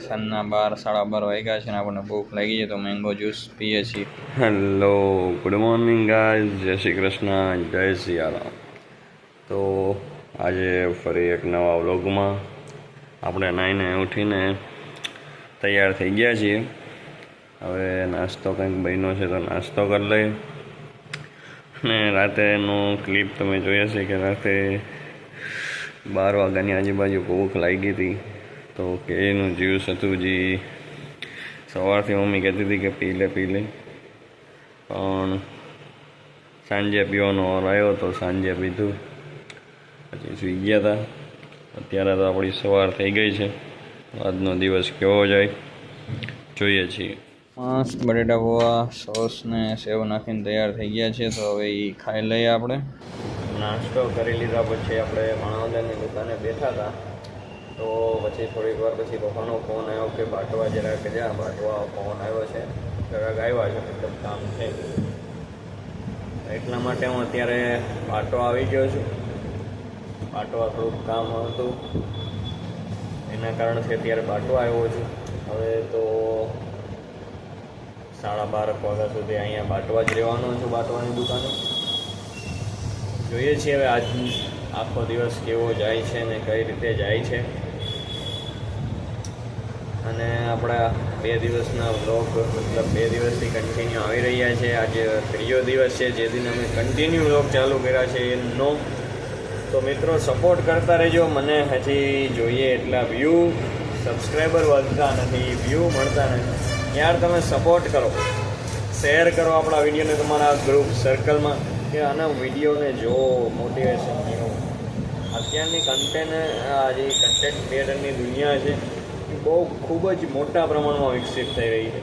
સાંજના 12 સાડા 12 વાગ્યા છે ને આપણને ભૂખ લાગી છે તો મેંગો જ્યુસ પીએ છીએ. હેલો, ગુડ મોર્નિંગ ગાઈઝ, જય શ્રી કૃષ્ણ, જય સિયારામ. તો આજે ફરી એક નવા વ્લોગમાં આપણે નાહીને ઉઠીને તૈયાર થઈ ગયા છીએ. હવે નાસ્તો કંઈક બન્યો છે તો નાસ્તો કરી લઈએ. ને રાતેનો ક્લિપ તમે જોયા છે કે રાતે 12 વાગ્યાની આજુબાજુ ભૂખ લાગી હતી તો કેરીનું જ્યુસ હતું જે સવારથી મમ્મી કહેતી હતી કે પી લે પણ સાંજે પીવાનો ઓર આવ્યો તો સાંજે પીધું, પછી સૂઈ ગયા હતા. અત્યારે તો આપણી સવાર થઈ ગઈ છે. આજનો દિવસ કેવો જાય જોઈએ છીએ. મસ્ત બટેટા પૌવા સોસ ને સેવ નાખીને તૈયાર થઈ ગયા છે તો હવે એ ખાઈ લઈએ. આપણે નાસ્તો કરી લીધા પછી આપણે માણાવદરની દુકાને બેઠા હતા તો પછી થોડીક વાર પછી પપ્પાનો ફોન આવ્યો કે બાટવા જરાક જા. બાટવા ફોન આવ્યો છે, જરાક આવ્યા છે, મતલબ કામ છે એટલા માટે હું અત્યારે બાટવા આવી ગયો છું. બાટવા થોડુંક કામ હતું એના કારણથી અત્યારે બાટવા આવ્યો છું. હવે તો 12:30 વાગ્યા સુધી અહીંયા બાટવા જ રહેવાનો છું, બાટવાની દુકાને. જોઈએ છીએ હવે આજ આખો દિવસ કેવો જાય છે ને કઈ રીતે જાય છે. અને આપણા 2 દિવસના વ્લોગ મતલબ 2 દિવસથી કન્ટિન્યુ આવી રહ્યા છે. આજે 3જો દિવસ છે જે દિન અમે કન્ટિન્યુ વ્લોગ ચાલુ કર્યા છે એનો. તો મિત્રો સપોર્ટ કરતા રહેજો. મને હજી જોઈએ એટલા વ્યૂ, સબસ્ક્રાઈબર વધતા નથી, વ્યૂ મળતા નથી. યાર તમે સપોર્ટ કરો, શેર કરો આપણા વિડીયોને તમારા ગ્રુપ સર્કલમાં કે આના વિડીયોને જો મોટિવેશન મળ્યું. અત્યારની કન્ટેન્ટ ક્રિએટરની દુનિયા છે એ ખૂબ જ મોટા પ્રમાણમાં વિકસિત થઈ રહી છે.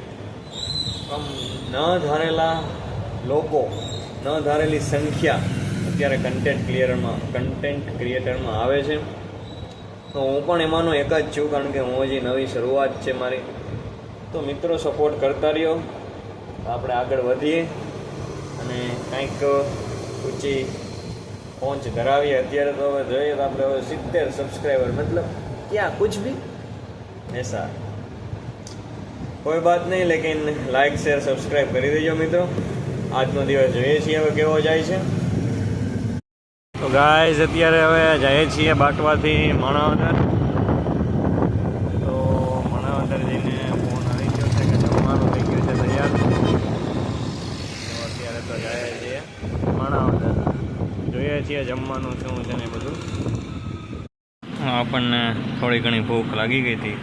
આમ ન ધારેલા લોકો, ન ધારેલી સંખ્યા અત્યારે કન્ટેન્ટ ક્રિએટરમાં આવે છે. તો હું પણ એમાંનો એક જ છું, કારણ કે હું હજી નવી શરૂઆત છે મારી. તો મિત્રો સપોર્ટ કરતા રહ્યો, આપણે આગળ વધીએ અને કંઈક ઊંચી પહોંચ ધરાવીએ. અત્યારે તો હવે જોઈએ તો આપણે હવે 70 સબસ્ક્રાઈબર, મતલબ ક્યાં કુછ ભી ऐसा કોઈ બાત નહીં, લેકિન લાઈક શેર સબસ્ક્રાઈબ કરી દેજો મિત્રો. આજનો દિવસ જોઈએ છીએ હવે કેવો જાય છે. તો ગાઈઝ અત્યારે હવે જઈએ છીએ બાટવાથી માણાવદર. તો માણાવદર જઈને ફોન આવી ગયો છે કે જમવાનું થઈ ગયું છે તૈયાર. તો અત્યારે તો જઈએ છીએ માણાવદર, જોઈએ છીએ જમવાનું શું છે ને બધું. આપણને થોડી ઘણી ભૂખ લાગી ગઈ હતી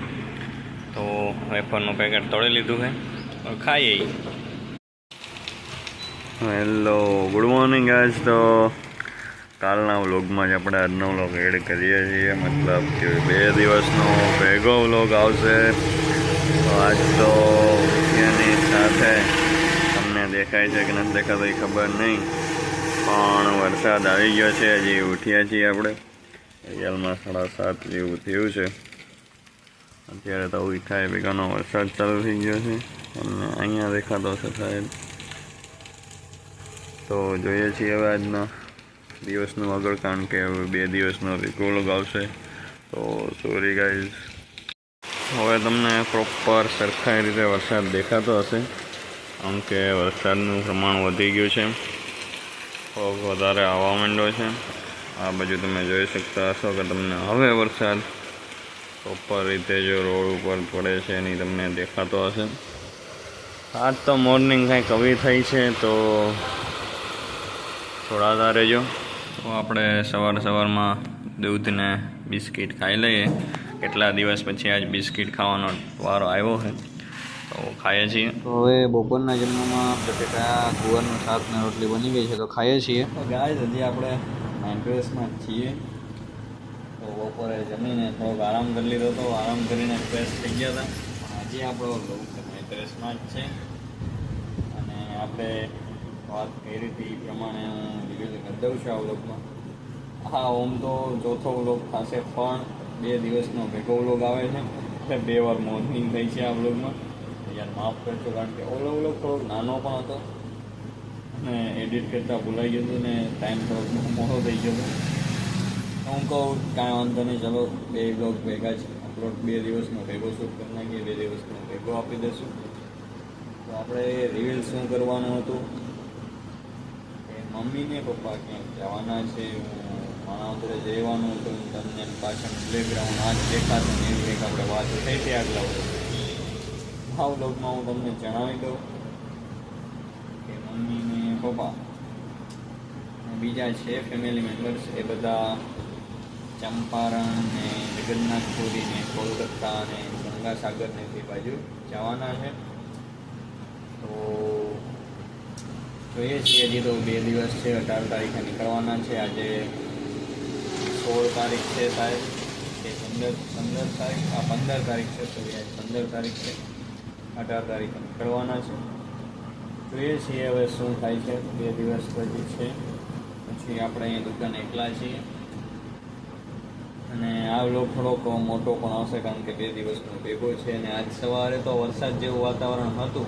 તો વેફરનું પેકેટ તોડી લીધું છે, ખાઈએ. Hello, good morning guys. તો કાલના વ્લોગમાં જ આપણે આજનો વ્લોગ એડ કરીએ છીએ, મતલબ કે 2 દિવસનો ભેગો વ્લોગ આવશે. તો આજ તો એની સાથે તમને દેખાય છે કે નથી દેખાતો એ ખબર નહીં, પણ વરસાદ આવી ગયો છે. હજી ઉઠ્યા છીએ આપણે, રિયલમાં 7:30 જેવું થયું છે. અત્યારે તો ઉઠાય ભેગાનો વરસાદ ચાલુ થઈ ગયો છે અને અહીંયા દેખાતો છે સાહેબ. તો જોઈએ છીએ હવે આજના દિવસનું આગળ, કારણ કે હવે 2 દિવસનો વ્લોગ આવશે. તો સોરી ગાઈઝ. હવે તમને પ્રોપર સરખી રીતે વરસાદ દેખાતો હશે, આમ કે વરસાદનું પ્રમાણ વધી ગયું છે, ખૂબ વધારે આવવા માંડ્યો છે. આ બાજુ તમે જોઈ શકતા હશો કે તમને હવે વરસાદ પ્રોપર રીતે જો રોડ ઉપર પડે છે એની તમને દેખાતો હશે. આજ તો મોર્નિંગ કંઈ કવી થઈ છે તો થોડા રહેજો. તો આપણે સવારમાં દૂધને બિસ્કિટ ખાઈ લઈએ. કેટલા દિવસ પછી આજ બિસ્કિટ ખાવાનો વારો આવ્યો છે તો ખાઈએ છીએ. તો હવે બપોરના જમવામાં બટેટા ગુવારનું શાક ને રોટલી બની ગઈ છે તો ખાઈએ છીએ. તો ગાઈઝ હજી આપણે નાઇન્ટરેસમાં છીએ. તો બપોરે જમીને થોડોક આરામ કરી લીધો હતો, આરામ કરીને ફ્રેશ થઈ ગયા હતા. હજી આપણો લોક નાઇન્ટરેસમાં જ છે અને આપણે વાત કરી હતી એ પ્રમાણે હું રિવીલ કરી દઉં છું આ વ્લોગમાં. હા, ઓમ તો ચોથો વ્લોગ થશે પણ 2 દિવસનો ભેગો વ્લોગ આવે છે એટલે 2 વાર મોર્નિંગ થઈ છે આ વ્લોગમાં. યાર માફ કરજો, કારણ કે ઓલો વ્લોગ થોડોક નાનો પણ હતો અને એડિટ કરતાં ભૂલાઈ ગયું હતું ને ટાઈમ થોડોક મોડો થઈ ગયો હતો. હું કહું કાંઈ વાંધો નહીં, ચલો 2 વ્લોગ ભેગા જ વ્લોગ 2 દિવસનો ભેગો શૂટ કરી નાખીએ, 2 દિવસનો ભેગો આપી દઈશું. તો આપણે રિવીલ શું કરવાનું હતું કે મમ્મી ને પપ્પા ક્યાંક જવાના છે, માણાવદરે જવાનું હતું, તમને પાછળ પ્લેગ્રાઉન્ડ આ જ દેખાશે ને એવી એક આપણે વાત થઈ હતી આગલા આ વ્લોગમાં હું તમને જણાવી દઉં કે મમ્મી ને પપ્પા બીજા છે ફેમિલી મેમ્બર્સ એ બધા ચંપારણ ને જગન્નાથપુરી ને કોલકાતા ને ગંગાસાગર ને તે બાજુ જવાના છે. તો જોઈએ છીએ, હજી તો 2 દિવસ છે, 18 તારીખે નીકળવાના છે. આજે 16 તારીખ છે સાહેબ કે 15 તારીખ, 15 તારીખ છે, સોરી આજે 15 તારીખ છે, 18 તારીખે નીકળવાના છે. જોઈએ છીએ હવે શું થાય છે. 2 દિવસ પછી છે, પછી આપણે અહીંયા દુકાને એકલા છીએ અને આ વ્લોગ થોડોક મોટો પણ આવશે કારણ કે 2 દિવસનો ભેગો છે. અને આજ સવારે તો વરસાદ જેવું વાતાવરણ હતું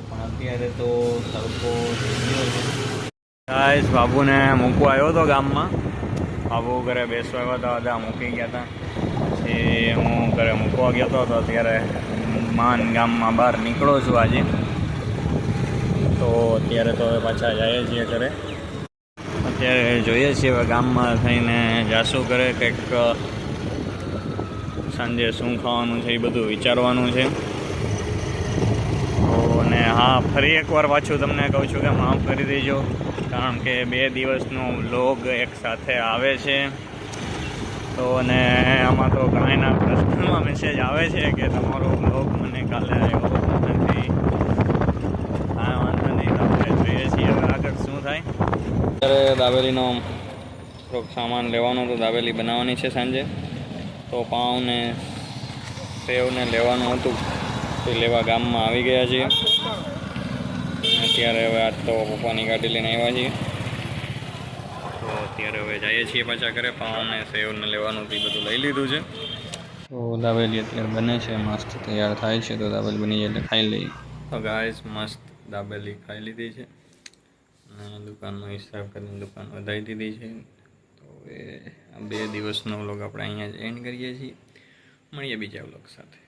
પણ અત્યારે તો તડકો થયો છે. ગાઈસ બાબુને મૂકવા આવ્યો હતો ગામમાં, બાબુ ઘરે બેસવા આવ્યા હતા, બધા મૂકી ગયા હતા. પછી હું ઘરે મૂકવા ગયો હતો, તો અત્યારે માન ગામમાં બહાર નીકળો છું આજે. તો અત્યારે તો હવે પાછા જઈએ છીએ ઘરે. અત્યારે જોઈએ છીએ હવે ગામમાં થઈને જાશું કરે, કંઈક સાંજે શું ખાવાનું છે એ બધું વિચારવાનું છે. તો અને હા, ફરી એકવાર પાછું તમને કહું છું કે માફ કરી દેજો કારણ કે 2 દિવસનો વ્લોગ એક સાથે આવે છે. તો અને આમાં તો ઘણાના પર્સનલમાં મેસેજ આવે છે કે તમારો વ્લોગ મને કાલે આવ્યો નથી. હા વાંધો નહીં, તો આપણે જોઈએ છીએ હવે આગળ શું થાય. અત્યારે દાબેલીનો થોડોક સામાન લેવાનો હતો, દાબેલી બનાવવાની છે સાંજે. તો પાઉં ને સેવને લેવાનું હતું, તે લેવા ગામમાં આવી ગયા છીએ. અત્યારે હવે આજ તો પપ્પાની ગાડી લઈને આવ્યા છીએ, તો અત્યારે હવે જઈએ છીએ પાછા ઘરે. પાઉં ને સેવને લેવાનું તે બધું લઈ લીધું છે. તો દાબેલી અત્યારે બને છે, મસ્ત તૈયાર થાય છે. તો દાબેલી બની જાય એટલે ખાઈ લઈએ. તો ગાઈસ મસ્ત દાબેલી ખાઈ લીધી છે અને દુકાનનો હિસાબ કરીને દુકાન વધારી દીધી છે. તો એ 2 દિવસનો વ્લોગ આપણે અહીંયા જ એન્ડ કરીએ છીએ. મળીએ બીજા વ્લોગ સાથે.